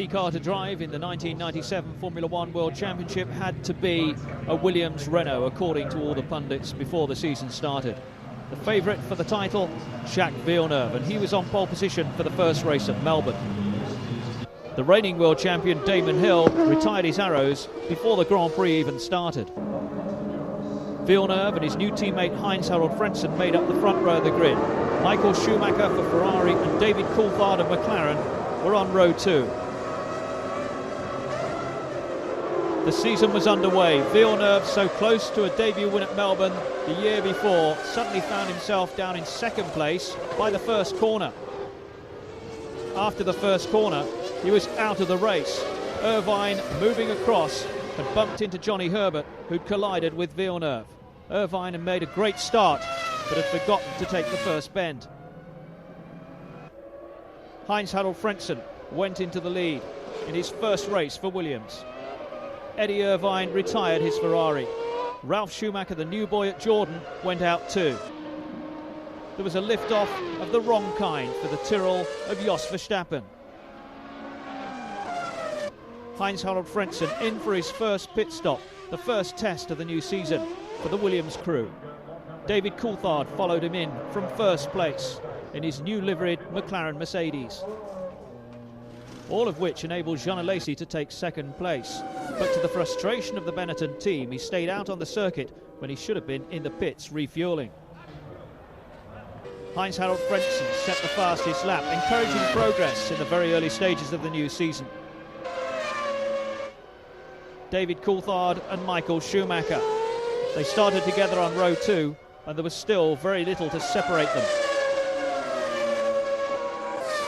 The car to drive in the 1997 Formula One World Championship had to be a Williams Renault, according to all the pundits before the season started. The favourite for the title, Jacques Villeneuve, and he was on pole position for the first race at Melbourne. The reigning world champion Damon Hill retired his arrows before the Grand Prix even started. Villeneuve and his new teammate Heinz-Harald Frentzen made up the front row of the grid. Michael Schumacher for Ferrari and David Coulthard of McLaren were on row 2. The season was underway. Villeneuve, so close to a debut win at Melbourne the year before, suddenly found himself down in second place by the first corner. After the first corner, he was out of the race. Irvine, moving across, had bumped into Johnny Herbert, who'd collided with Villeneuve. Irvine had made a great start, but had forgotten to take the first bend. Heinz-Harald Frentzen went into the lead in his first race for Williams. Eddie Irvine retired his Ferrari. Ralf Schumacher, the new boy at Jordan, went out too. There was a lift-off of the wrong kind for the Tyrrell of Jos Verstappen. Heinz-Harald Frentzen in for his first pit stop, the first test of the new season for the Williams crew. David Coulthard followed him in from first place in his new liveried McLaren Mercedes. All of which enabled Jean Alesi to take second place. But to the frustration of the Benetton team, he stayed out on the circuit when he should have been in the pits refuelling. Heinz-Harald Frentzen set the fastest lap, encouraging progress in the very early stages of the new season. David Coulthard and Michael Schumacher. They started together on row 2, and there was still very little to separate them.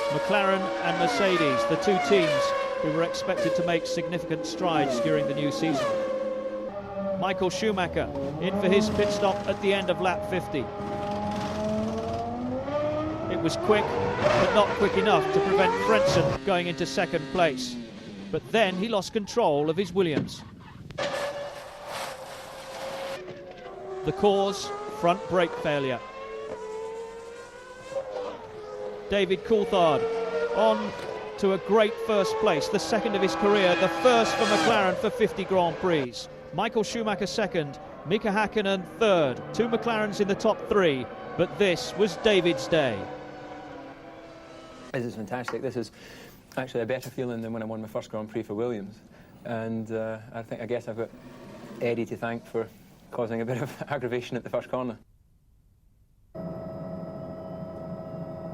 McLaren and Mercedes, the two teams who were expected to make significant strides during the new season. Michael Schumacher in for his pit stop at the end of lap 50. It was quick, but not quick enough to prevent Frentzen going into second place. But then he lost control of his Williams. The cause, front brake failure. David Coulthard on to a great first place, the second of his career, the first for McLaren for 50 Grand Prix. Michael Schumacher second, Mika Häkkinen third, 2 McLarens in the top 3, but this was David's day. This is fantastic. This is actually a better feeling than when I won my first Grand Prix for Williams. And I guess I've got Eddie to thank for causing a bit of aggravation at the first corner.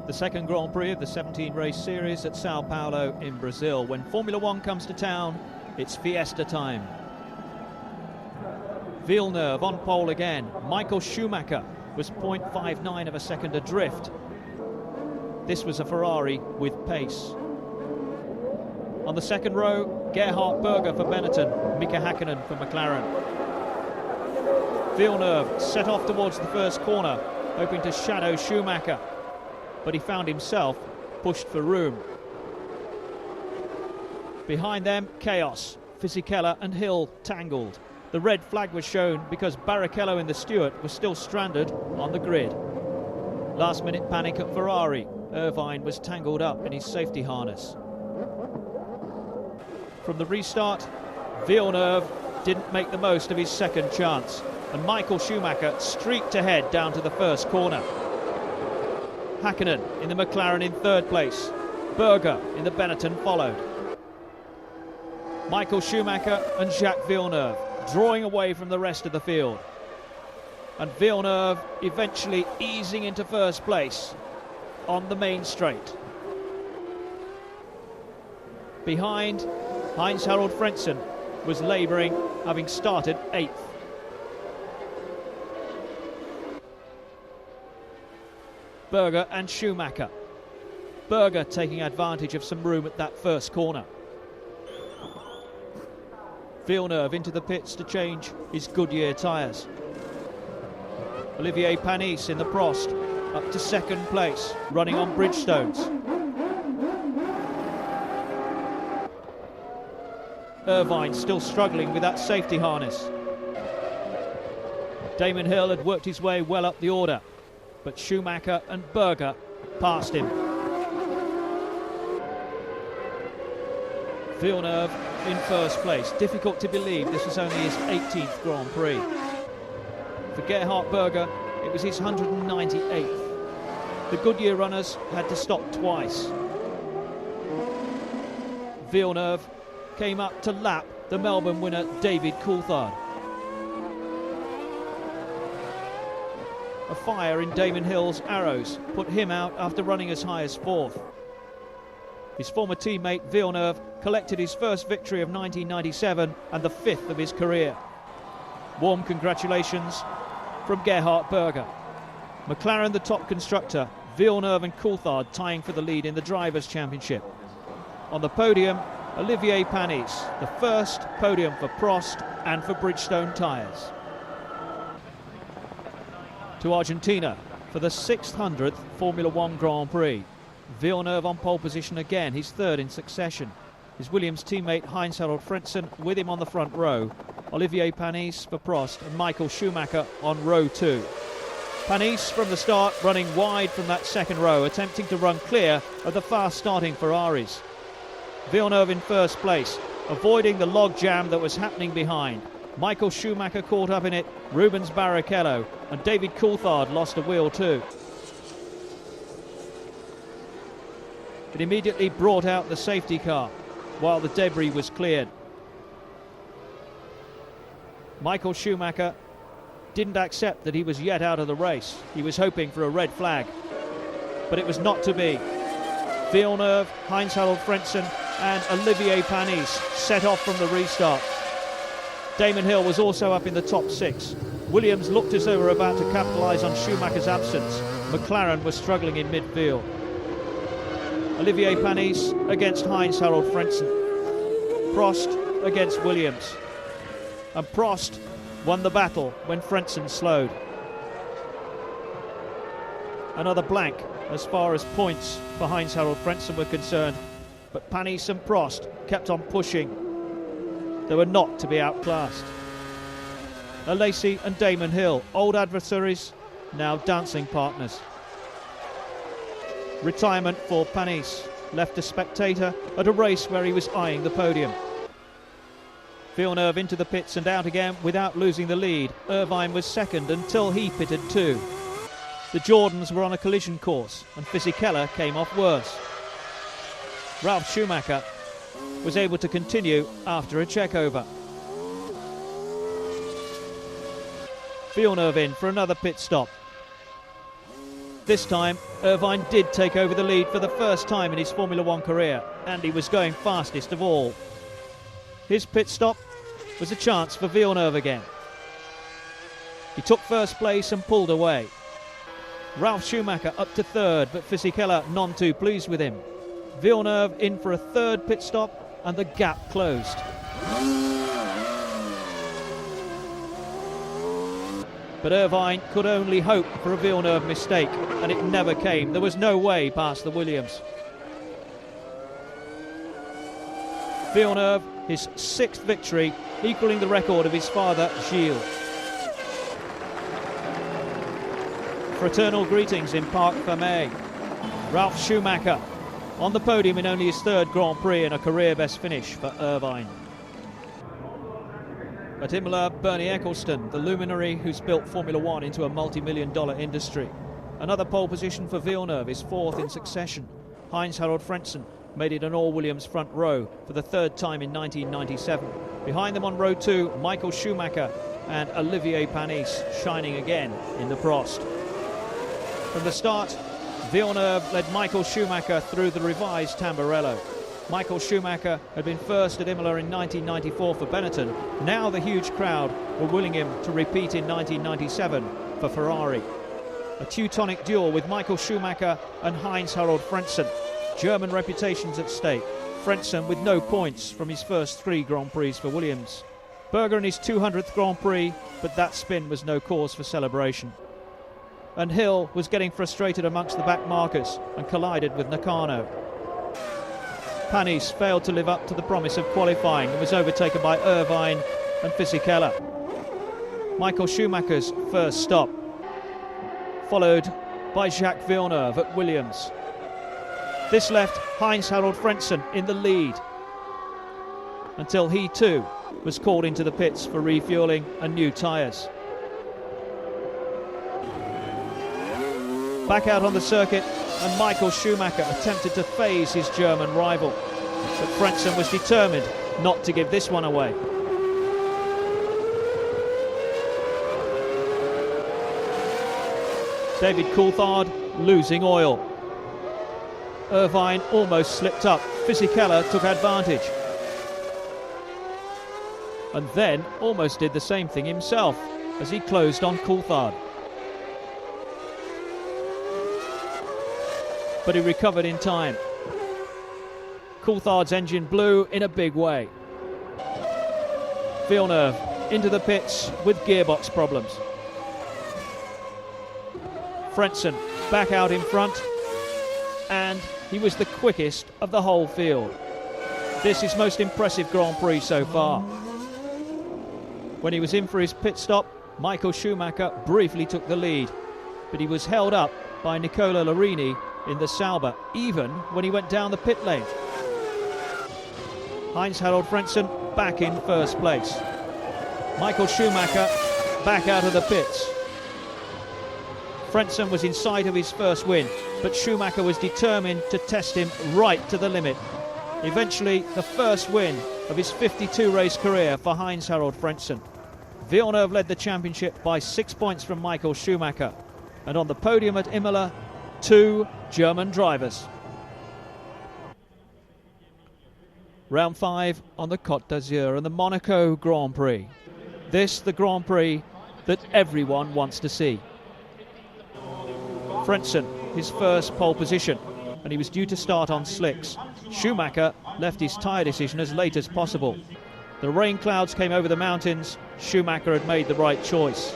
The second Grand Prix of the 17-race series at Sao Paulo in Brazil. When Formula One comes to town, it's fiesta time. Villeneuve on pole again. Michael Schumacher was 0.59 of a second adrift. This was a Ferrari with pace. On the second row, Gerhard Berger for Benetton, Mika Häkkinen for McLaren. Villeneuve set off towards the first corner, hoping to shadow Schumacher, but he found himself pushed for room. Behind them, chaos. Fisichella and Hill tangled. The red flag was shown because Barrichello in the Stewart was still stranded on the grid. Last minute panic at Ferrari. Irvine was tangled up in his safety harness. From the restart, Villeneuve didn't make the most of his second chance, and Michael Schumacher streaked ahead down to the first corner. Häkkinen in the McLaren in third place. Berger in the Benetton followed. Michael Schumacher and Jacques Villeneuve drawing away from the rest of the field. And Villeneuve eventually easing into first place on the main straight. Behind, Heinz-Harald Frentzen was labouring, having started 8th. Berger and Schumacher. Berger taking advantage of some room at that first corner. Villeneuve into the pits to change his Goodyear tyres. Olivier Panis in the Prost up to second place, running on Bridgestones. Irvine still struggling with that safety harness. Damon Hill had worked his way well up the order, but Schumacher and Berger passed him. Villeneuve in first place. Difficult to believe this was only his 18th Grand Prix. For Gerhard Berger, it was his 198th. The Goodyear runners had to stop twice. Villeneuve came up to lap the Melbourne winner David Coulthard. A fire in Damon Hill's Arrows put him out after running as high as 4th. His former teammate Villeneuve collected his first victory of 1997 and the 5th of his career. Warm congratulations from Gerhard Berger. McLaren the top constructor, Villeneuve and Coulthard tying for the lead in the Drivers' Championship. On the podium, Olivier Panis, the first podium for Prost and for Bridgestone tyres. To Argentina for the 600th Formula One Grand Prix. Villeneuve on pole position again, his 3rd in succession. His Williams teammate Heinz-Harald Frentzen with him on the front row. Olivier Panis for Prost and Michael Schumacher on row 2. Panis from the start running wide from that second row, attempting to run clear of the fast starting Ferraris. Villeneuve in first place, avoiding the log jam that was happening behind. Michael Schumacher caught up in it, Rubens Barrichello, and David Coulthard lost a wheel too. It immediately brought out the safety car while the debris was cleared. Michael Schumacher didn't accept that he was yet out of the race. He was hoping for a red flag, but it was not to be. Villeneuve, Heinz-Harald Frentzen and Olivier Panis set off from the restart. Damon Hill was also up in the top 6. Williams looked as though they were about to capitalise on Schumacher's absence. McLaren was struggling in midfield. Olivier Panis against Heinz-Harald Frentzen. Prost against Williams. And Prost won the battle when Frentzen slowed. Another blank as far as points for Heinz-Harald Frentzen were concerned, but Panis and Prost kept on pushing. They were not to be outclassed. Alesi and Damon Hill, old adversaries, now dancing partners. Retirement for Panis, left a spectator at a race where he was eyeing the podium. Villeneuve into the pits and out again without losing the lead. Irvine was second until he pitted too. The Jordans were on a collision course and Fisichella came off worse. Ralf Schumacher was able to continue after a checkover. Villeneuve in for another pit stop. This time, Irvine did take over the lead for the first time in his Formula One career, and he was going fastest of all. His pit stop was a chance for Villeneuve again. He took first place and pulled away. Ralf Schumacher up to 3rd, but Fisichella none too pleased with him. Villeneuve in for a 3rd pit stop, and the gap closed. But Irvine could only hope for a Villeneuve mistake, and it never came. There was no way past the Williams. Villeneuve, his 6th victory, equaling the record of his father, Gilles. Fraternal greetings in Parc Fermé. Ralf Schumacher on the podium in only his 3rd Grand Prix and a career best finish for Irvine. At Imola, Bernie Ecclestone, the luminary who's built Formula One into a multi-million-dollar industry. Another pole position for Villeneuve, his 4th in succession. Heinz-Harald Frentzen made it an all-Williams front row for the 3rd time in 1997. Behind them on row 2, Michael Schumacher and Olivier Panis shining again in the Prost. From the start, Villeneuve led Michael Schumacher through the revised Tamburello. Michael Schumacher had been first at Imola in 1994 for Benetton. Now the huge crowd were willing him to repeat in 1997 for Ferrari. A Teutonic duel with Michael Schumacher and Heinz-Harald Frentzen. German reputations at stake. Frentzen with no points from his first 3 Grand Prix for Williams. Berger in his 200th Grand Prix, but that spin was no cause for celebration. And Hill was getting frustrated amongst the back markers and collided with Nakano. Panis failed to live up to the promise of qualifying and was overtaken by Irvine and Fisichella. Michael Schumacher's first stop, followed by Jacques Villeneuve at Williams. This left Heinz-Harald Frentzen in the lead. until he too was called into the pits for refuelling and new tyres. Back out on the circuit, and Michael Schumacher attempted to phase his German rival, but Frentzen was determined not to give this one away. David Coulthard losing oil. Irvine almost slipped up. Fisichella took advantage. And then almost did the same thing himself as he closed on Coulthard. But he recovered in time. Coulthard's engine blew in a big way. Villeneuve into the pits with gearbox problems. Frentzen back out in front, and he was the quickest of the whole field. This is most impressive Grand Prix so far. When he was in for his pit stop, Michael Schumacher briefly took the lead, but he was held up by Nicola Larini in the Sauber, even when he went down the pit lane. Heinz-Harald Frentzen back in first place. Michael Schumacher back out of the pits. Frentzen was in sight of his first win, but Schumacher was determined to test him right to the limit. Eventually, the first win of his 52-race career for Heinz-Harald Frentzen. Villeneuve led the championship by 6 points from Michael Schumacher. And on the podium at Imola, 2 German drivers. Round 5 on the Côte d'Azur and the Monaco Grand Prix. This, the Grand Prix that everyone wants to see. Frentzen, his first pole position, and he was due to start on slicks. Schumacher left his tyre decision as late as possible. The rain clouds came over the mountains. Schumacher had made the right choice.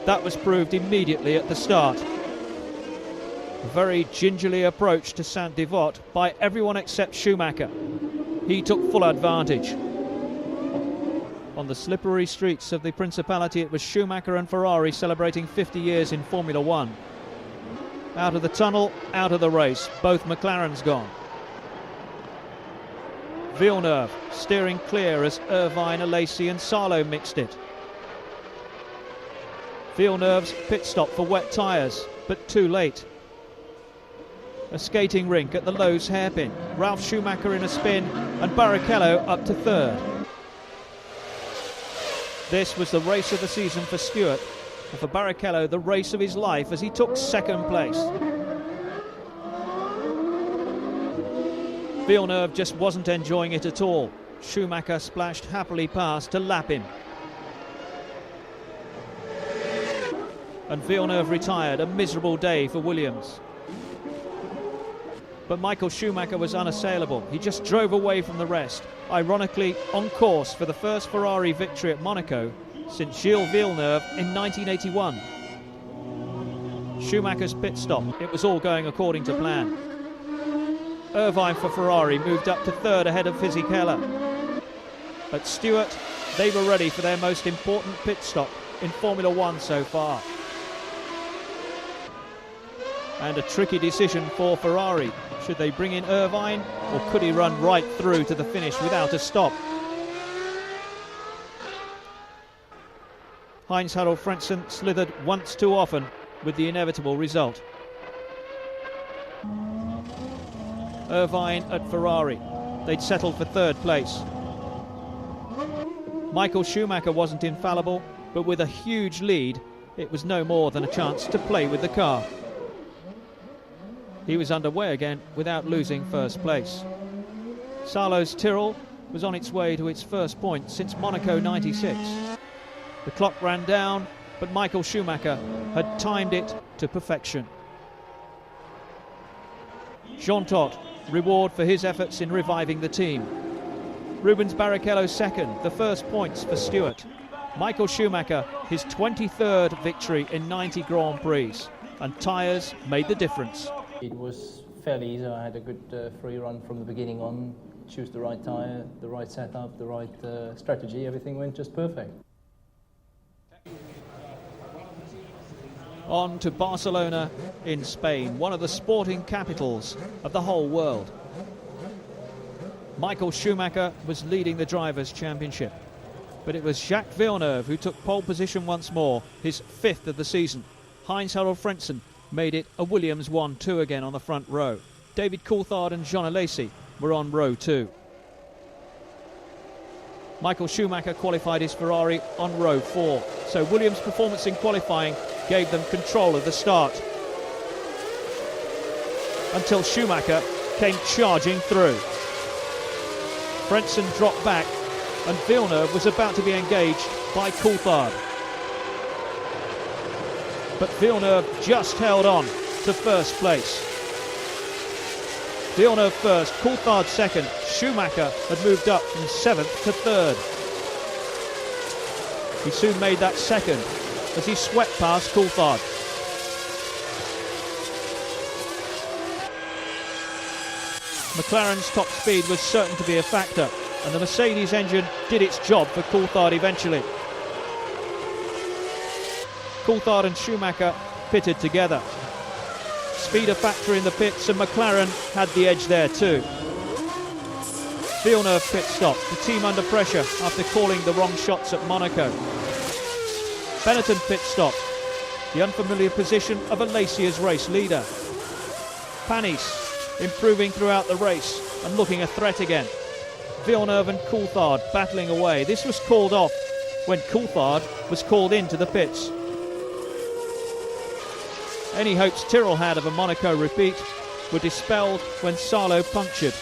That was proved immediately at the start. A very gingerly approach to Saint-Devote by everyone except Schumacher. He took full advantage. On the slippery streets of the Principality, it was Schumacher and Ferrari celebrating 50 years in Formula One. Out of the tunnel, out of the race, both McLarens gone. Villeneuve steering clear as Irvine, Alesi and Salo mixed it. Villeneuve's pit stop for wet tyres, but too late. A skating rink at the Lowe's hairpin. Ralf Schumacher in a spin and Barrichello up to third. This was the race of the season for Stewart, and for Barrichello the race of his life as he took second place. Villeneuve just wasn't enjoying it at all. Schumacher splashed happily past to lap him. And Villeneuve retired, a miserable day for Williams. But Michael Schumacher was unassailable. He just drove away from the rest, ironically on course for the first Ferrari victory at Monaco since Gilles Villeneuve in 1981. Schumacher's pit stop, it was all going according to plan. Irvine for Ferrari moved up to third ahead of Fisichella. At Stewart, they were ready for their most important pit stop in Formula One so far. And a tricky decision for Ferrari. Should they bring in Irvine, or could he run right through to the finish without a stop? Heinz-Harald Frentzen slithered once too often with the inevitable result. Irvine at Ferrari. They'd settled for third place. Michael Schumacher wasn't infallible, but with a huge lead, it was no more than a chance to play with the car. He was underway again without losing first place. Salo's Tyrrell was on its way to its first point since Monaco 96. The clock ran down, but Michael Schumacher had timed it to perfection. Jean Todt, reward for his efforts in reviving the team. Rubens Barrichello second, the first points for Stewart. Michael Schumacher, his 23rd victory in 90 Grand Prix, and tyres made the difference. It was fairly easy. I had a good free run from the beginning on. Choose the right tyre, the right setup, the right strategy. Everything went just perfect. On to Barcelona in Spain, one of the sporting capitals of the whole world. Michael Schumacher was leading the Drivers' Championship, but it was Jacques Villeneuve who took pole position once more, his 5th of the season. Heinz-Harald Frentzen made it a Williams 1-2 again on the front row. David Coulthard and Jean Alesi were on row 2. Michael Schumacher qualified his Ferrari on row 4, so Williams' performance in qualifying gave them control of the start, until Schumacher came charging through. Frentzen dropped back and Villeneuve was about to be engaged by Coulthard. But Villeneuve just held on to first place. Villeneuve first, Coulthard second. Schumacher had moved up from 7th to 3rd. He soon made that second as he swept past Coulthard. McLaren's top speed was certain to be a factor, and the Mercedes engine did its job for Coulthard eventually. Coulthard and Schumacher pitted together. Speed a factor in the pits, and McLaren had the edge there too. Villeneuve pit stop, the team under pressure after calling the wrong shots at Monaco. Benetton pit stop, the unfamiliar position of Alesi as race leader. Panis improving throughout the race and looking a threat again. Villeneuve and Coulthard battling away. This was called off when Coulthard was called into the pits. Any hopes Tyrrell had of a Monaco repeat were dispelled when Salo punctured,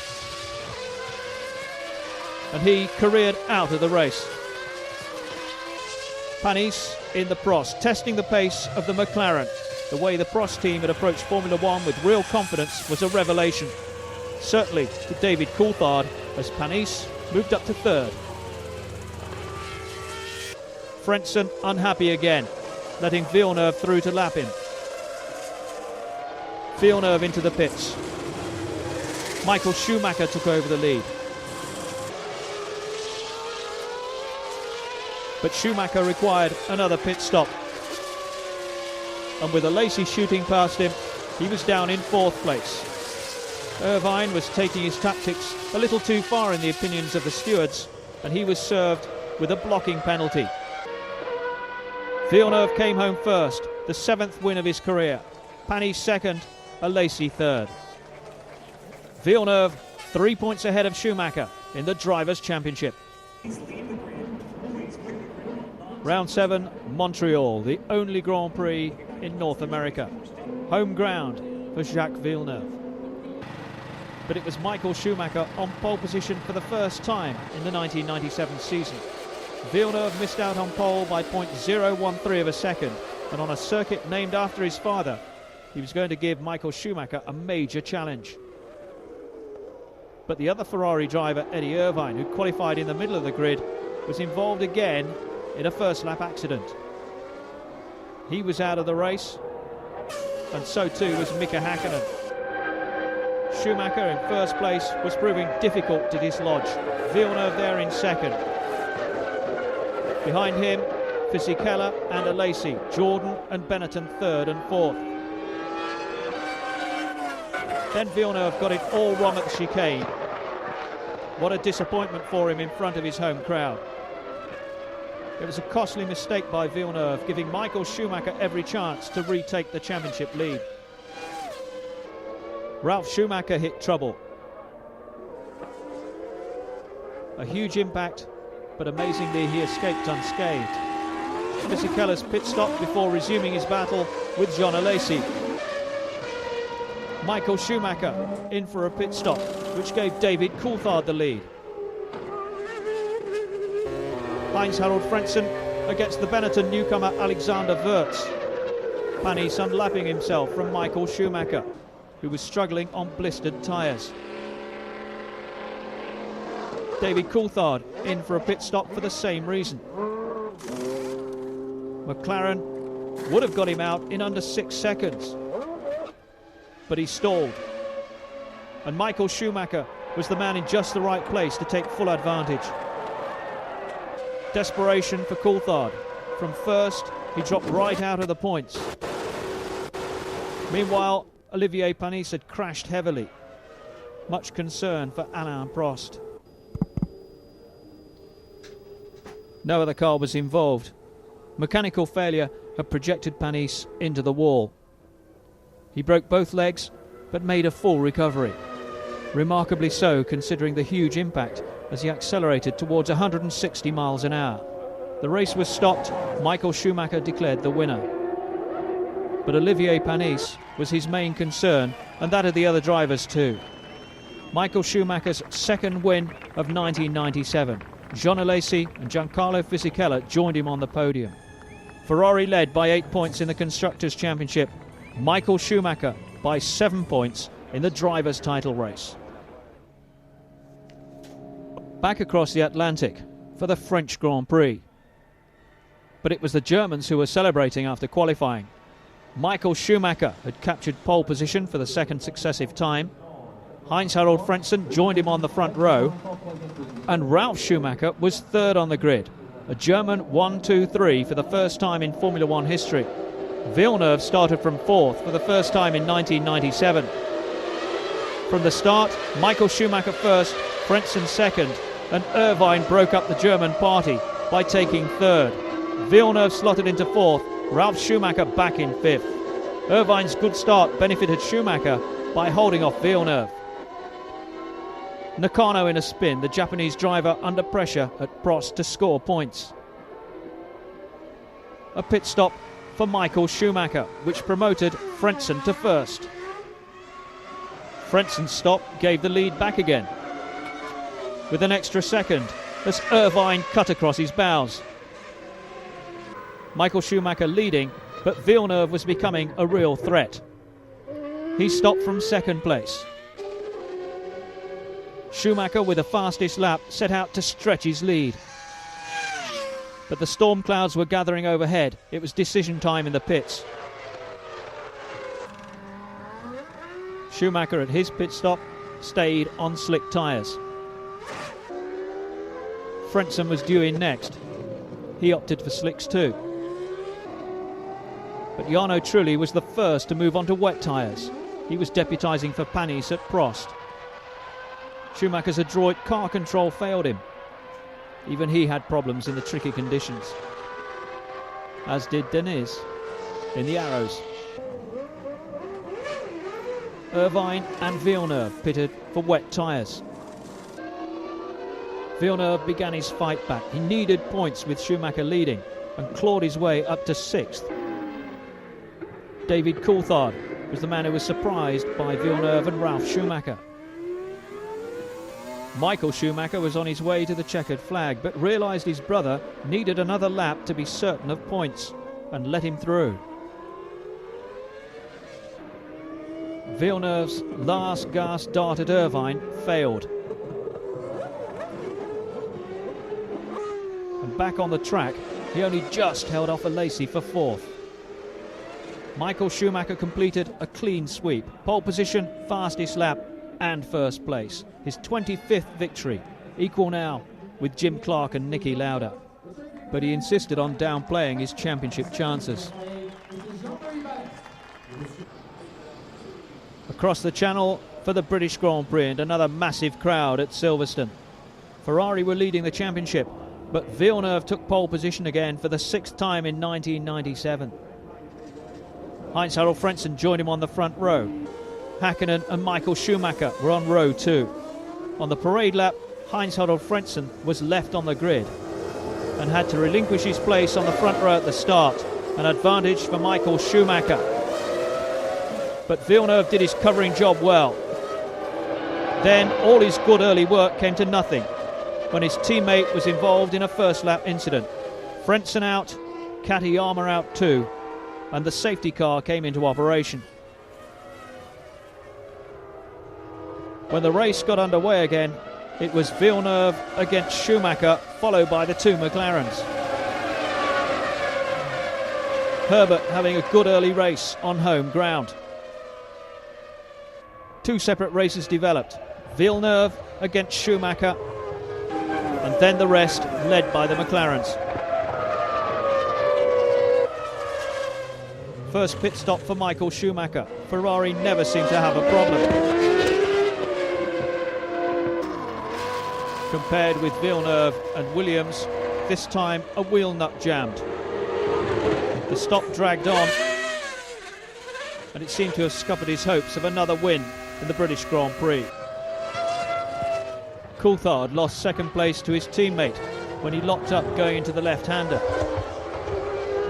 and he careered out of the race. Panis in the Prost, testing the pace of the McLaren. The way the Prost team had approached Formula One with real confidence was a revelation. Certainly to David Coulthard, as Panis moved up to 3rd. Frentzen unhappy again, letting Villeneuve through to lap him. Villeneuve into the pits. Michael Schumacher took over the lead. But Schumacher required another pit stop. And with Alesi shooting past him, he was down in 4th place. Irvine was taking his tactics a little too far in the opinions of the stewards, and he was served with a blocking penalty. Villeneuve came home first, the 7th win of his career. Panis second, Alesi third. Villeneuve 3 points ahead of Schumacher in the Drivers' Championship. Round 7, Montreal, the only Grand Prix in North America. Home ground for Jacques Villeneuve. But it was Michael Schumacher on pole position for the first time in the 1997 season. Villeneuve missed out on pole by 0.013 of a second, and on a circuit named after his father, he was going to give Michael Schumacher a major challenge. But the other Ferrari driver, Eddie Irvine, who qualified in the middle of the grid, was involved again in a first lap accident. He was out of the race, and so too was Mika Hakkinen. Schumacher in first place was proving difficult to dislodge. Villeneuve there in second. Behind him, Fisichella and Alesi, Jordan and Benetton 3rd and 4th. Then Villeneuve got it all wrong at the chicane. What a disappointment for him in front of his home crowd. It was a costly mistake by Villeneuve, giving Michael Schumacher every chance to retake the championship lead. Ralf Schumacher hit trouble. A huge impact, but amazingly he escaped unscathed. Fisichella's pit stop before resuming his battle with Jean Alesi. Michael Schumacher in for a pit stop, which gave David Coulthard the lead. Heinz-Harald Frentzen against the Benetton newcomer Alexander Wurz. Panis unlapping himself from Michael Schumacher, who was struggling on blistered tyres. David Coulthard in for a pit stop for the same reason. McLaren would have got him out in under 6 seconds, but he stalled. And Michael Schumacher was the man in just the right place to take full advantage. Desperation for Coulthard. From first, he dropped right out of the points. Meanwhile, Olivier Panis had crashed heavily. Much concern for Alain Prost. No other car was involved. Mechanical failure had projected Panis into the wall. He broke both legs but made a full recovery. Remarkably so, considering the huge impact as he accelerated towards 160 miles an hour. The race was stopped. Michael Schumacher declared the winner. But Olivier Panis was his main concern, and that of the other drivers too. Michael Schumacher's second win of 1997. Jean Alesi and Giancarlo Fisichella joined him on the podium. Ferrari led by 8 points in the Constructors' Championship. Michael Schumacher by 7 points in the Drivers' Title race. Back across the Atlantic for the French Grand Prix. But it was the Germans who were celebrating after qualifying. Michael Schumacher had captured pole position for the second successive time. Heinz-Harald Frentzen joined him on the front row. And Ralf Schumacher was third on the grid. A German 1-2-3 for the first time in Formula One history. Villeneuve started from fourth for the first time in 1997. From the start, Michael Schumacher first, Frentzen second, and Irvine broke up the German party by taking third. Villeneuve slotted into fourth, Ralf Schumacher back in fifth. Irvine's good start benefited Schumacher by holding off Villeneuve. Nakano in a spin, the Japanese driver under pressure at Prost to score points. A pit stop for Michael Schumacher, which promoted Frentzen to first. Frentzen's stop gave the lead back again, with an extra second as Irvine cut across his bows. Michael Schumacher leading, but Villeneuve was becoming a real threat. He stopped from second place. Schumacher, with the fastest lap, set out to stretch his lead. But the storm clouds were gathering overhead. It was decision time in the pits. Schumacher at his pit stop stayed on slick tyres. Frentzen was due in next. He opted for slicks too. But Jarno Trulli was the first to move on to wet tyres. He was deputising for Panis at Prost. Schumacher's adroit car control failed him. Even he had problems in the tricky conditions, as did Deniz in the Arrows. Irvine and Villeneuve pitted for wet tyres. Villeneuve began his fight back. He needed points with Schumacher leading and clawed his way up to sixth. David Coulthard was the man who was surprised by Villeneuve and Ralf Schumacher. Michael Schumacher was on his way to the checkered flag, but realised his brother needed another lap to be certain of points and let him through. Villeneuve's last gas dart at Irvine failed. And back on the track, he only just held off Alesi for fourth. Michael Schumacher completed a clean sweep. Pole position, fastest lap, and first place. His 25th victory, equal now with Jim Clark and Niki Lauda. But he insisted on downplaying his championship chances. Across the channel for the British Grand Prix and another massive crowd at Silverstone. Ferrari were leading the championship, but Villeneuve took pole position again for the sixth time in 1997. Heinz-Harald Frentzen joined him on the front row. Hakkinen and Michael Schumacher were on row two. On the parade lap, Heinz-Harald Frentzen was left on the grid and had to relinquish his place on the front row at the start, an advantage for Michael Schumacher. But Villeneuve did his covering job well. Then all his good early work came to nothing when his teammate was involved in a first lap incident. Frentzen out, Katayama out too, and the safety car came into operation. When the race got underway again, it was Villeneuve against Schumacher, followed by the two McLarens. Herbert having a good early race on home ground. Two separate races developed. Villeneuve against Schumacher, and then the rest led by the McLarens. First pit stop for Michael Schumacher. Ferrari never seemed to have a problem. compared with Villeneuve and Williams, this time a wheel nut jammed. The stop dragged on, and it seemed to have scuppered his hopes of another win in the British Grand Prix. Coulthard lost second place to his teammate when he locked up going into the left-hander.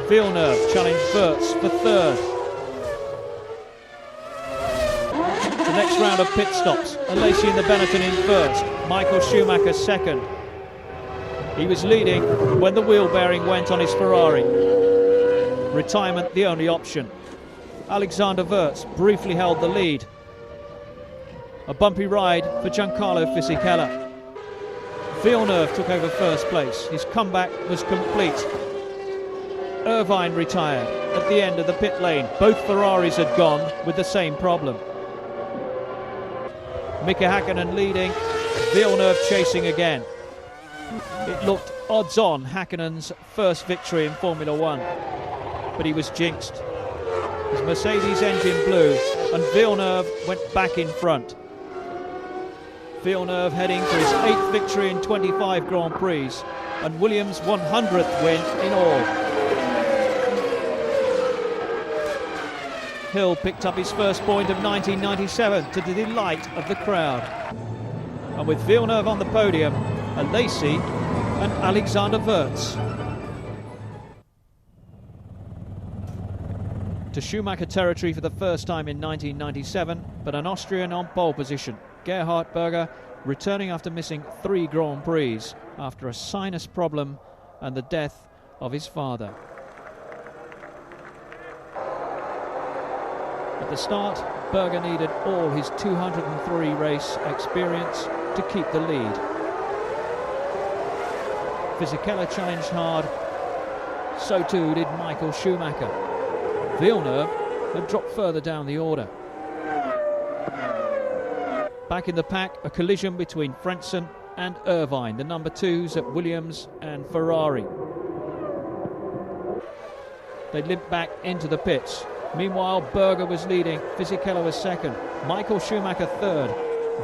Villeneuve challenged Wirtz for third. The next round of pit stops, and Lacey in the Benetton in first, Michael Schumacher second. He was leading when the wheel bearing went on his Ferrari. Retirement the only option. Alexander Wirtz briefly held the lead. A bumpy ride for Giancarlo Fisichella. Villeneuve took over first place. His comeback was complete. Irvine retired at the end of the pit lane. Both Ferraris had gone with the same problem. Mika Häkkinen leading, Villeneuve chasing again. It looked odds-on Häkkinen's first victory in Formula One, but he was jinxed. His Mercedes engine blew and Villeneuve went back in front. Villeneuve heading for his 8th victory in 25 Grand Prix and Williams' 100th win in all. Hill picked up his first point of 1997 to the delight of the crowd. And with Villeneuve on the podium, a Lacey and Alexander Wirtz. To Schumacher territory for the first time in 1997, but an Austrian on pole position. Gerhard Berger returning after missing 3 Grand Prix after a sinus problem and the death of his father. At the start, Berger needed all his 203 race experience to keep the lead. Fisichella challenged hard, so too did Michael Schumacher. Villeneuve had dropped further down the order. Back in the pack, a collision between Frentzen and Irvine, the number 2s at Williams and Ferrari. They limped back into the pits. Meanwhile, Berger was leading, Fisichella was second, Michael Schumacher third.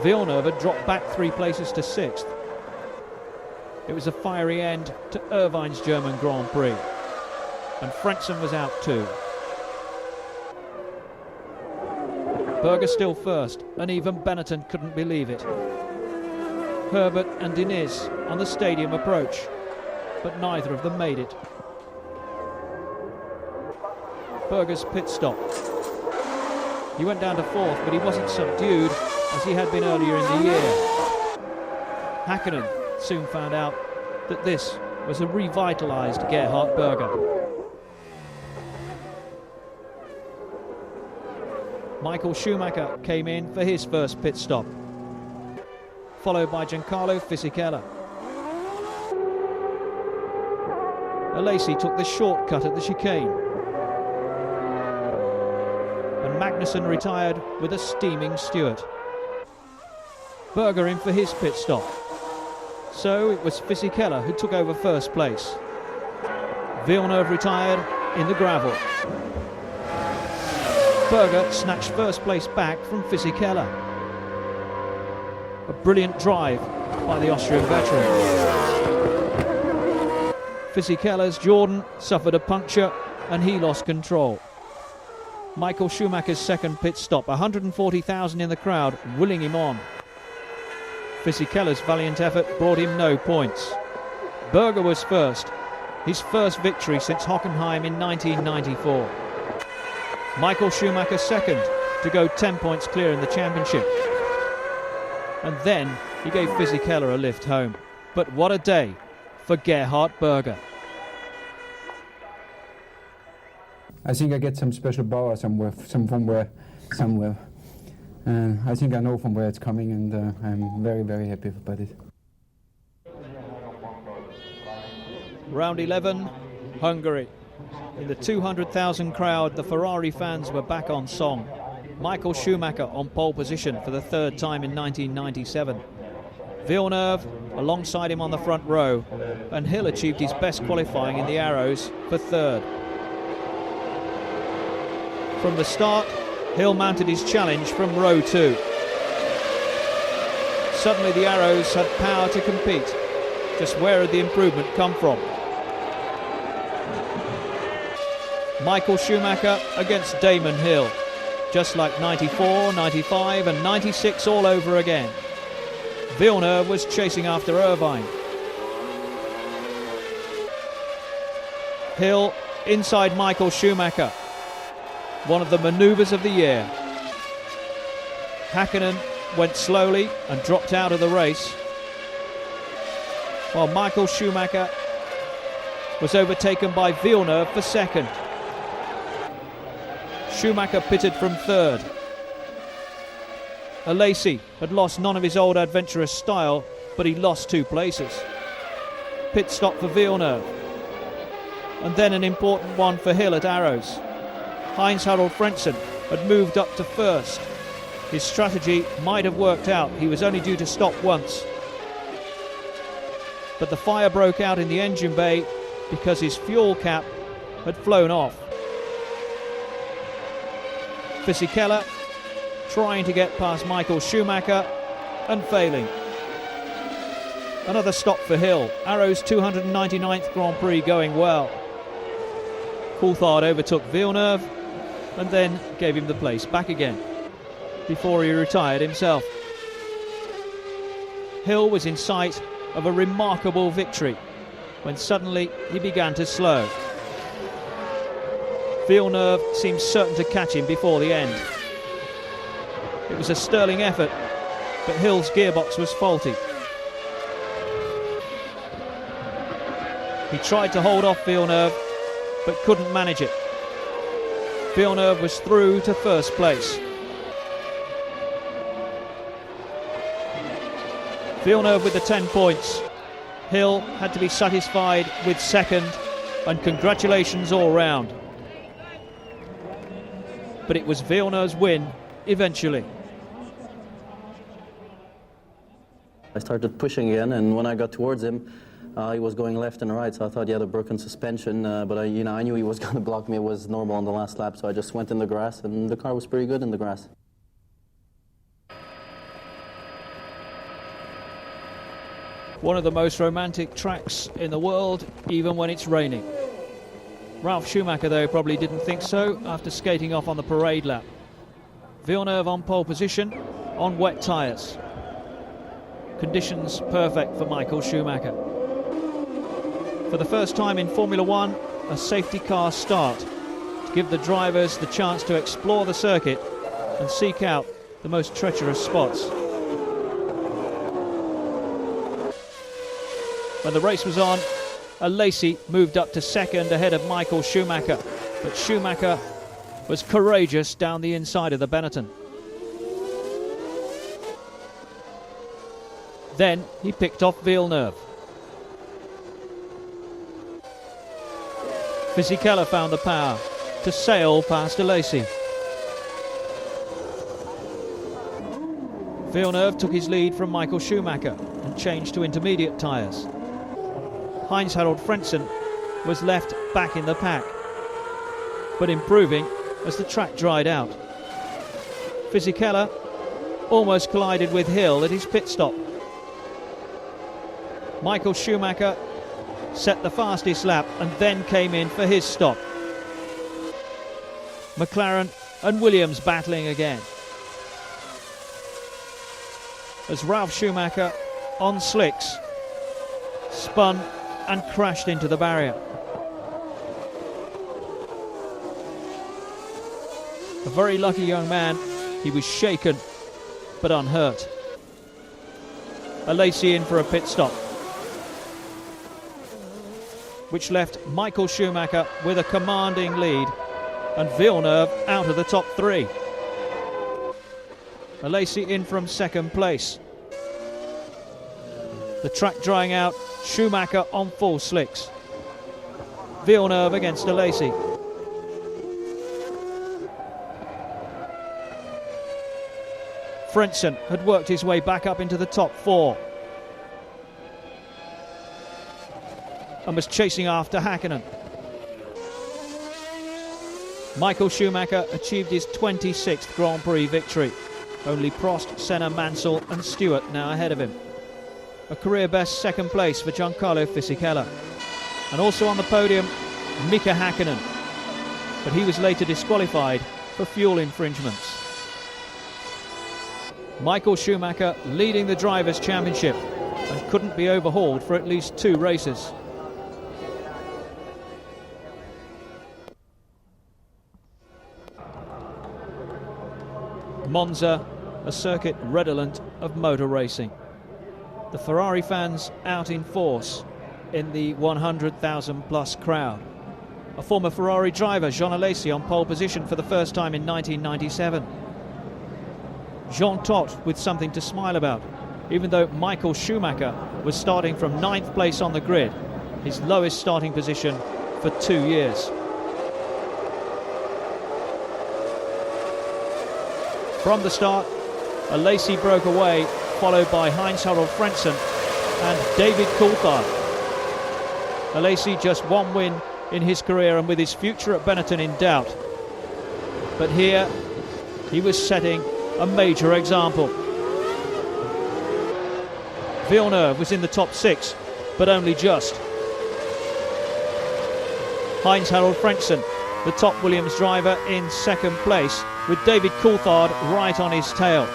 Villeneuve had dropped back 3 places to 6th. It was a fiery end to Irvine's German Grand Prix, and Frentzen was out too. Berger still first, and even Benetton couldn't believe it. Herbert and Diniz on the stadium approach, but neither of them made it. Berger's pit stop. He went down to 4th, but he wasn't subdued as he had been earlier in the year. Häkkinen soon found out that this was a revitalised Gerhard Berger. Michael Schumacher came in for his first pit stop, followed by Giancarlo Fisichella. Lacey took the shortcut at the chicane. Magnussen retired with a steaming Stewart. Berger in for his pit stop. So it was Fisichella who took over first place. Villeneuve retired in the gravel. Berger snatched first place back from Fisichella. A brilliant drive by the Austrian veteran. Fisichella's Jordan suffered a puncture and he lost control. Michael Schumacher's second pit stop, 140,000 in the crowd willing him on. Fisichella's valiant effort brought him no points. Berger was first, his first victory since Hockenheim in 1994. Michael Schumacher second to go 10 points clear in the championship. And then he gave Fisichella a lift home. But what a day for Gerhard Berger. I think I get some special power somewhere. And I think I know from where it's coming, and I'm very, very happy about it. Round 11, Hungary. In the 200,000 crowd, the Ferrari fans were back on song. Michael Schumacher on pole position for the 3rd time in 1997. Villeneuve alongside him on the front row, and Hill achieved his best qualifying in the Arrows for 3rd. From the start, Hill mounted his challenge from row 2. Suddenly the Arrows had power to compete. Just where had the improvement come from? Michael Schumacher against Damon Hill. Just like 94, 95 and 96 all over again. Villeneuve was chasing after Irvine. Hill inside Michael Schumacher. One of the manoeuvres of the year. Häkkinen went slowly and dropped out of the race, while Michael Schumacher was overtaken by Villeneuve for second. Schumacher pitted from third. Alesi had lost none of his old adventurous style, but he lost 2 places. Pit stop for Villeneuve. And then an important one for Hill at Arrows. Heinz-Harald Frentzen had moved up to first. His strategy might have worked out. He was only due to stop once. But the fire broke out in the engine bay because his fuel cap had flown off. Fisichella trying to get past Michael Schumacher and failing. Another stop for Hill. Arrow's 299th Grand Prix going well. Coulthard overtook Villeneuve and then gave him the place back again before he retired himself. Hill was in sight of a remarkable victory when suddenly he began to slow. Villeneuve seemed certain to catch him before the end. It was a sterling effort, but Hill's gearbox was faulty. He tried to hold off Villeneuve, but couldn't manage it. Villeneuve was through to first place. Villeneuve with the 10 points. Hill had to be satisfied with second, and congratulations all round. But it was Villeneuve's win eventually. I started pushing again, and when I got towards him, he was going left and right, so I thought he had a broken suspension, but I knew he was going to block me. It was normal on the last lap, so I just went in the grass, and the car was pretty good in the grass. One of the most romantic tracks in the world, even when it's raining. Ralf Schumacher, though, probably didn't think so after skating off on the parade lap. Villeneuve on pole position on wet tyres. Conditions perfect for Michael Schumacher. For the first time in Formula One, a safety car start to give the drivers the chance to explore the circuit and seek out the most treacherous spots. When the race was on, Alesi moved up to second ahead of Michael Schumacher, but Schumacher was courageous down the inside of the Benetton. Then he picked off Villeneuve. Fisichella found the power to sail past Alesi. Villeneuve took his lead from Michael Schumacher and changed to intermediate tyres. Heinz-Harald Frentzen was left back in the pack, but improving as the track dried out. Fisichella almost collided with Hill at his pit stop. Michael Schumacher set the fastest lap and then came in for his stop. McLaren and Williams battling again, as Ralf Schumacher on slicks spun and crashed into the barrier. A very lucky young man. He was shaken but unhurt. Alesi in for a pit stop, which left Michael Schumacher with a commanding lead and Villeneuve out of the top 3. Alesi in from second place. The track drying out, Schumacher on full slicks. Villeneuve against Alesi. Frentzen had worked his way back up into the top 4 and was chasing after Häkkinen. Michael Schumacher achieved his 26th Grand Prix victory. Only Prost, Senna, Mansell and Stewart now ahead of him. A career best second place for Giancarlo Fisichella. And also on the podium, Mika Hakkinen. But he was later disqualified for fuel infringements. Michael Schumacher leading the Drivers' Championship and couldn't be overhauled for at least 2 races. Monza, a circuit redolent of motor racing. The Ferrari fans out in force in the 100,000 plus crowd. A former Ferrari driver, Jean Alesi, on pole position for the first time in 1997. Jean Todt with something to smile about, even though Michael Schumacher was starting from 9th place on the grid, his lowest starting position for 2 years. From the start, Alesi broke away, followed by Heinz-Harald Frentzen and David Coulthard. Alesi just 1 win in his career and with his future at Benetton in doubt. But here, he was setting a major example. Villeneuve was in the top 6, but only just. Heinz-Harald Frentzen, the top Williams driver, in 2nd place, with David Coulthard right on his tail.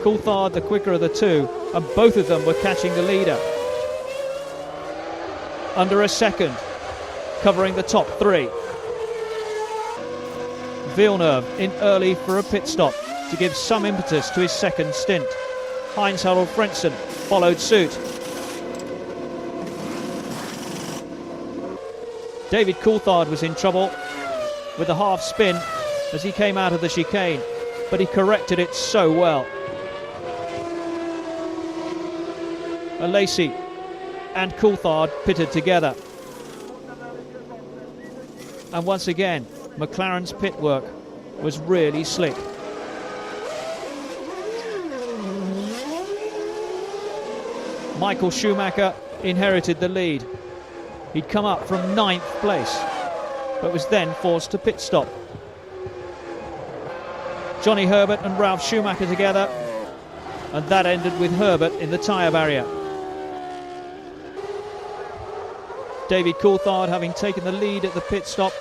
Coulthard the quicker of the 2, and both of them were catching the leader. Under a second, covering the top 3. Villeneuve in early for a pit stop to give some impetus to his second stint. Heinz-Harald Frentzen followed suit. David Coulthard was in trouble with a half spin as he came out of the chicane, but he corrected it so well. Alesi and Coulthard pitted together. And once again, McLaren's pit work was really slick. Michael Schumacher inherited the lead. He'd come up from 9th place, but was then forced to pit stop. Johnny Herbert and Ralf Schumacher together, and that ended with Herbert in the tyre barrier. David Coulthard, having taken the lead at the pit stop,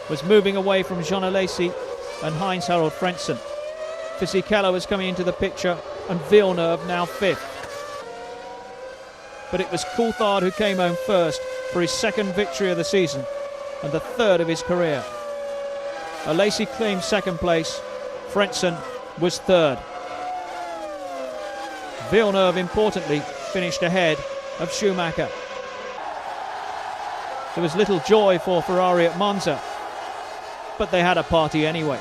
was moving away from Jean Alesi and Heinz-Harald Frentzen. Fisichella was coming into the picture, and Villeneuve now 5th. But it was Coulthard who came home first for his 2nd victory of the season and the 3rd of his career. Alesi claimed 2nd place, Frentzen was 3rd. Villeneuve, importantly, finished ahead of Schumacher. There was little joy for Ferrari at Monza, but they had a party anyway.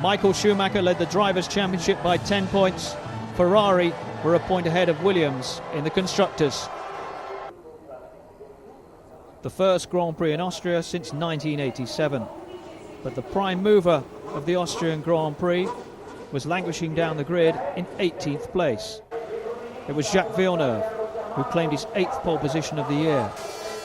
Michael Schumacher led the Drivers' Championship by 10 points. Ferrari were a point ahead of Williams in the Constructors. The first Grand Prix in Austria since 1987. But the prime mover of the Austrian Grand Prix was languishing down the grid in 18th place. It was Jacques Villeneuve, who claimed his 8th pole position of the year.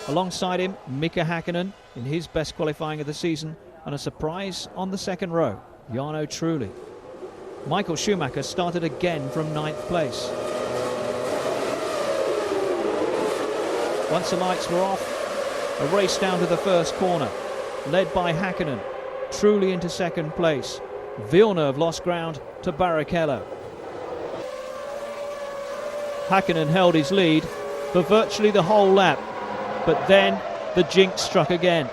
Alongside him, Mika Hakkinen in his best qualifying of the season, and a surprise on the 2nd row, Jarno Trulli. Michael Schumacher started again from 9th place. Once the lights were off, a race down to the first corner, led by Hakkinen, Trulli into 2nd place. Villeneuve lost ground to Barrichello. Hakkinen held his lead for virtually the whole lap, but then the jinx struck again.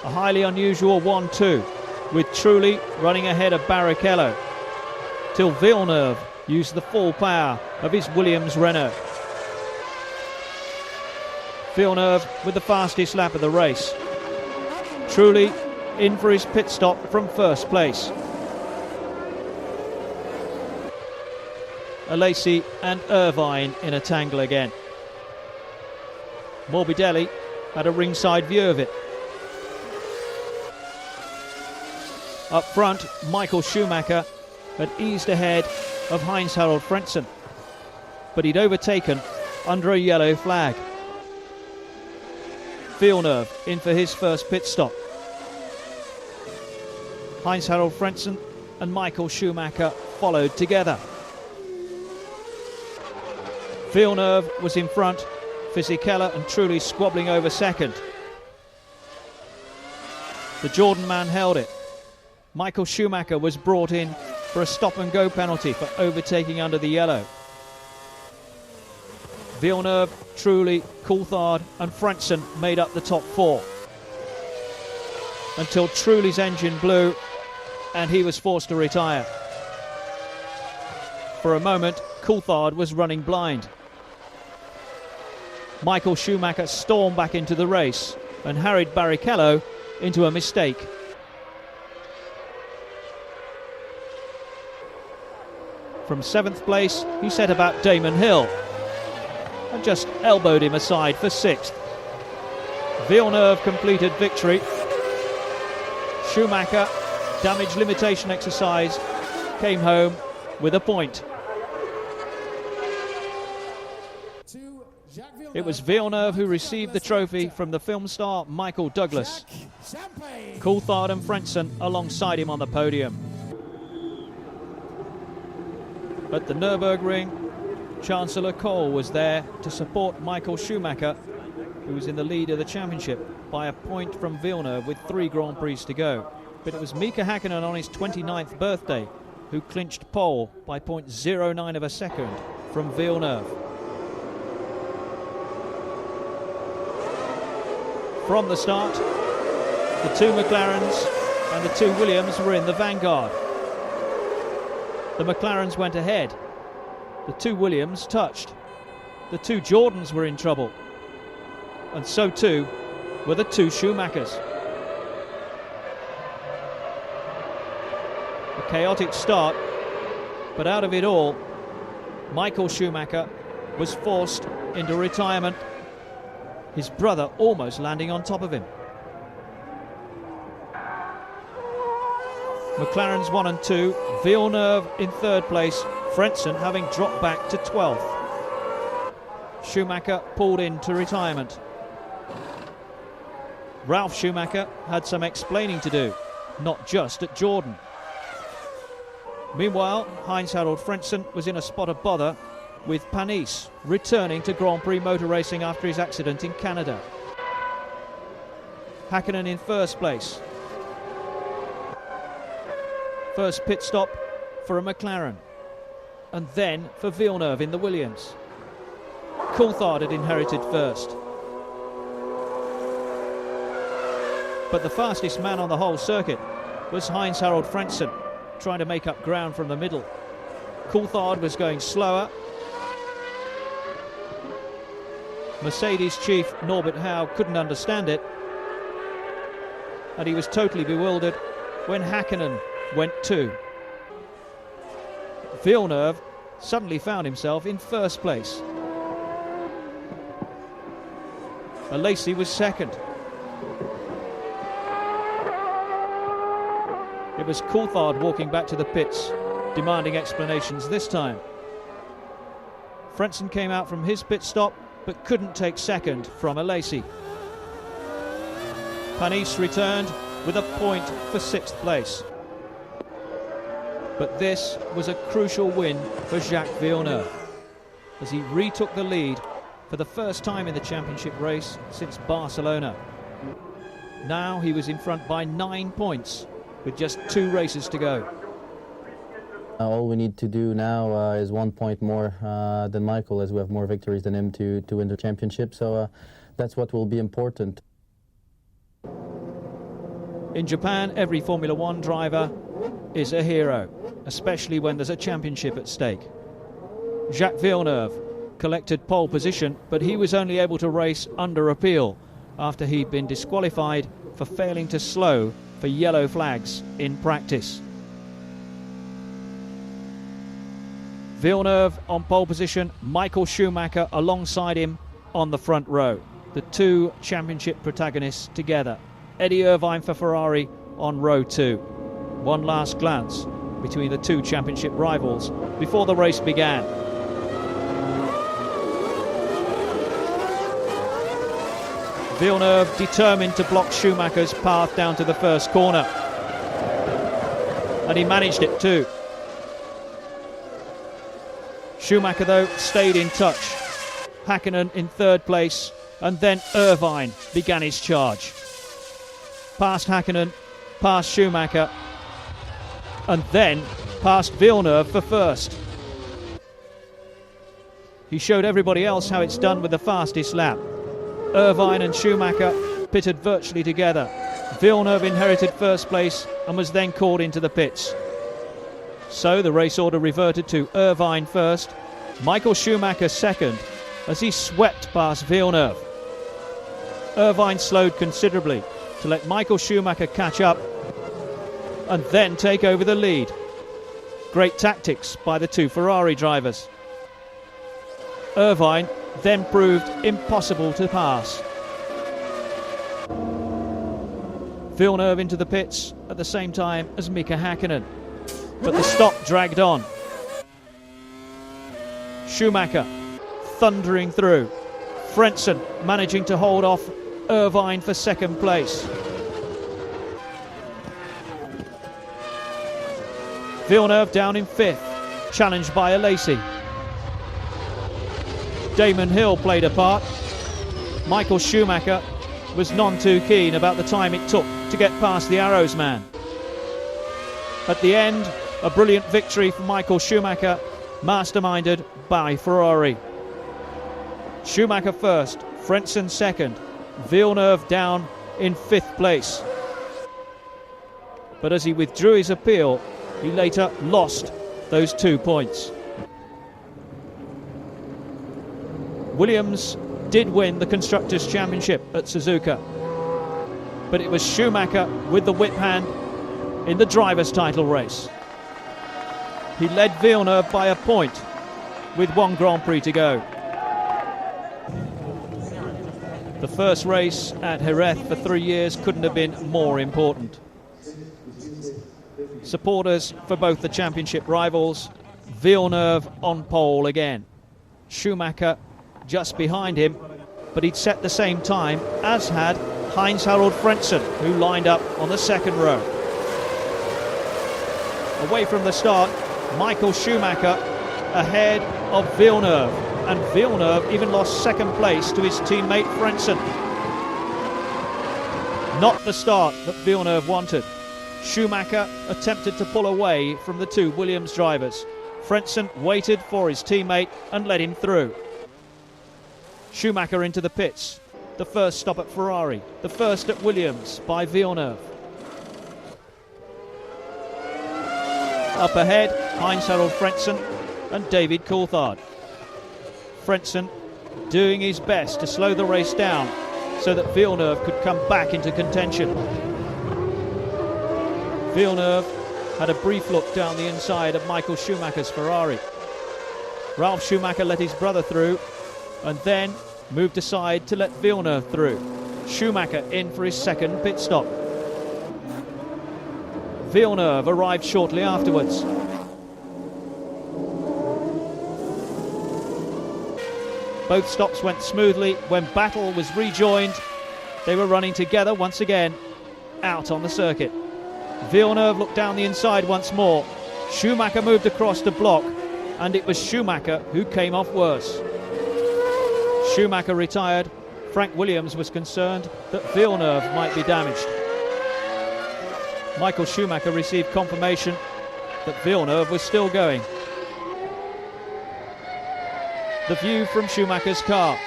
A highly unusual 1-2, with Trulli running ahead of Barrichello, till Villeneuve used the full power of his Williams Renault. Villeneuve with the fastest lap of the race. Trulli in for his pit stop from 1st place. Alesi and Irvine in a tangle again. Morbidelli had a ringside view of it. Up front, Michael Schumacher had eased ahead of Heinz-Harald Frentzen, but he'd overtaken under a yellow flag. Villeneuve in for his first pit stop. Heinz-Harald Frentzen and Michael Schumacher followed together. Villeneuve was in front, Fisichella and Trulli squabbling over second. The Jordan man held it. Michael Schumacher was brought in for a stop-and-go penalty for overtaking under the yellow. Villeneuve, Trulli, Coulthard and Frentzen made up the top four, until Trulli's engine blew and he was forced to retire. For a moment, Coulthard was running blind. Michael Schumacher stormed back into the race and harried Barrichello into a mistake. From 7th place, he set about Damon Hill and just elbowed him aside for 6th. Villeneuve completed victory. Schumacher, damage limitation exercise, came home with a point. It was Villeneuve who received the trophy from the film star Michael Douglas. Coulthard and Frentzen alongside him on the podium. At the Nürburgring, Chancellor Kohl was there to support Michael Schumacher, who was in the lead of the championship by a point from Villeneuve with 3 Grand Prix to go. But it was Mika Hakkinen on his 29th birthday who clinched pole by 0.09 of a second from Villeneuve. From the start, the 2 McLarens and the 2 Williams were in the vanguard. The McLarens went ahead. The 2 Williams touched. The 2 Jordans were in trouble. And so too were the 2 Schumachers. A chaotic start, but out of it all, Michael Schumacher was forced into retirement, his brother almost landing on top of him. McLaren's 1 and 2, Villeneuve in 3rd place, Frentzen having dropped back to 12th. Schumacher pulled into retirement. Ralf Schumacher had some explaining to do, not just at Jordan. Meanwhile, Heinz-Harald Frentzen was in a spot of bother with Panis returning to Grand Prix motor racing after his accident in Canada. Hakkinen in 1st place. First pit stop for a McLaren, and then for Villeneuve in the Williams. Coulthard had inherited first. But the fastest man on the whole circuit was Heinz-Harald Frentzen, trying to make up ground from the middle. Coulthard was going slower. Mercedes chief Norbert Howe couldn't understand it, and he was totally bewildered when Hakkinen went 2. Villeneuve suddenly found himself in 1st place. Alesi was 2nd. It was Coulthard walking back to the pits, demanding explanations this time. Frentzen came out from his pit stop, but couldn't take 2nd from Alesi. Panis returned with a point for 6th place. But this was a crucial win for Jacques Villeneuve, as he retook the lead for the first time in the championship race since Barcelona. Now he was in front by 9 points, with just 2 races to go. All we need to do now is 1 point more than Michael, as we have more victories than him to win the championship, so that's what will be important. In Japan, every Formula One driver is a hero, especially when there's a championship at stake. Jacques Villeneuve collected pole position, but he was only able to race under appeal after he'd been disqualified for failing to slow for yellow flags in practice. Villeneuve on pole position, Michael Schumacher alongside him on the front row. The 2 championship protagonists together. Eddie Irvine for Ferrari on row 2. One last glance between the 2 championship rivals before the race began. Villeneuve determined to block Schumacher's path down to the first corner. and he managed it too. Schumacher, though, stayed in touch. Häkkinen in third place, and then Irvine began his charge. Past Häkkinen, past Schumacher, and then past Villeneuve for first. He showed everybody else how it's done with the fastest lap. Irvine and Schumacher pitted virtually together. Villeneuve inherited first place and was then called into the pits. So the race order reverted to Irvine first, Michael Schumacher second, as he swept past Villeneuve. Irvine slowed considerably to let Michael Schumacher catch up and then take over the lead. Great tactics by the two Ferrari drivers. Irvine then proved impossible to pass. Villeneuve into the pits at the same time as Mika Häkkinen, but the stop dragged on. Schumacher thundering through. Frentzen managing to hold off Irvine for second place. Villeneuve down in fifth, challenged by Alesi. Damon Hill played a part. Michael Schumacher was none too keen about the time it took to get past the Arrows man. At the end, a brilliant victory for Michael Schumacher, masterminded by Ferrari. Schumacher first, Frentzen second, Villeneuve down in fifth place. But as he withdrew his appeal, he later lost those 2 points. Williams did win the Constructors' Championship at Suzuka, but it was Schumacher with the whip hand in the drivers' title race. He led Villeneuve by a point with 1 Grand Prix to go. The first race at Jerez for 3 years couldn't have been more important. Supporters for both the championship rivals, Villeneuve on pole again. Schumacher just behind him, but he'd set the same time as had Heinz-Harald Frentzen, who lined up on the second row. Away from the start, Michael Schumacher ahead of Villeneuve, and Villeneuve even lost second place to his teammate Frentzen. Not the start that Villeneuve wanted. Schumacher attempted to pull away from the two Williams drivers. Frentzen waited for his teammate and let him through. Schumacher into the pits. The first stop at Ferrari, the first at Williams by Villeneuve. Up ahead, Heinz-Harald Frentzen and David Coulthard. Frentzen doing his best to slow the race down so that Villeneuve could come back into contention. Villeneuve had a brief look down the inside of Michael Schumacher's Ferrari. Ralf Schumacher let his brother through and then moved aside to let Villeneuve through. Schumacher in for his second pit stop. Villeneuve arrived shortly afterwards. Both stops went smoothly. When battle was rejoined, they were running together once again out on the circuit. Villeneuve looked down the inside once more. Schumacher moved across to block, and it was Schumacher who came off worse. Schumacher retired. Frank Williams was concerned that Villeneuve might be damaged. Michael Schumacher received confirmation that Villeneuve was still going. The view from Schumacher's car.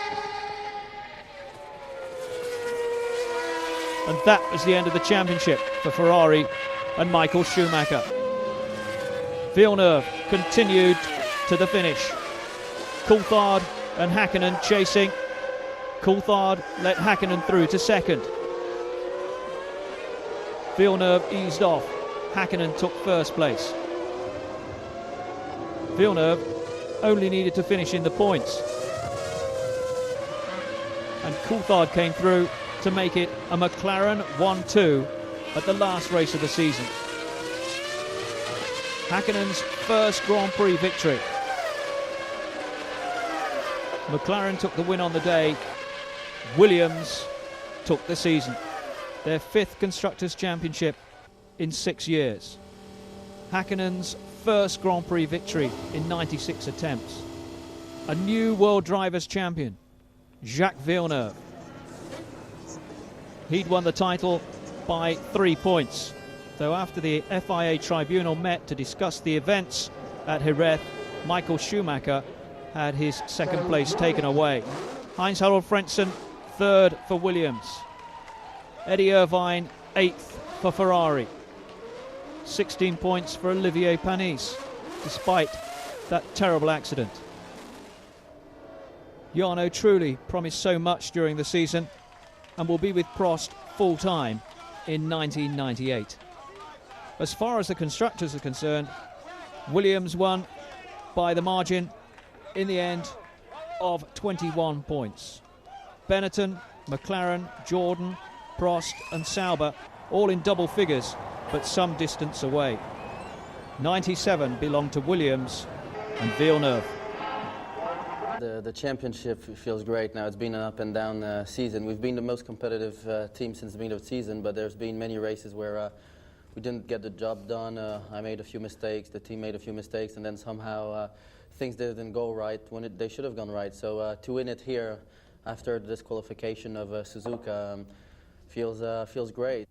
And that was the end of the championship for Ferrari and Michael Schumacher. Villeneuve continued to the finish. Coulthard and Häkkinen chasing. Coulthard let Häkkinen through to second. Villeneuve eased off. Häkkinen took first place. Villeneuve only needed to finish in the points. And Coulthard came through to make it a McLaren 1-2 at the last race of the season. Häkkinen's first Grand Prix victory. McLaren took the win on the day. Williams took the season. Their fifth Constructors' Championship in 6 years. Häkkinen's first Grand Prix victory in 96 attempts. A new World Drivers' Champion, Jacques Villeneuve. He'd won the title by 3 points, though after the FIA tribunal met to discuss the events at Jerez, Michael Schumacher had his second place taken away. Heinz-Harald Frentzen, third for Williams. Eddie Irvine, 8th for Ferrari. 16 points for Olivier Panis, despite that terrible accident. Jarno truly promised so much during the season and will be with Prost full-time in 1998. As far as the constructors are concerned, Williams won by the margin, in the end, of 21 points. Benetton, McLaren, Jordan, Prost and Sauber all in double figures, but some distance away. 97 belonged to Williams and Villeneuve. The championship feels great now. It's been an up and down season. We've been the most competitive team since the beginning of the season, but there's been many races where we didn't get the job done. I made a few mistakes, the team made a few mistakes, and then somehow things didn't go right when they should have gone right. So to win it here after the disqualification of Suzuka feels great.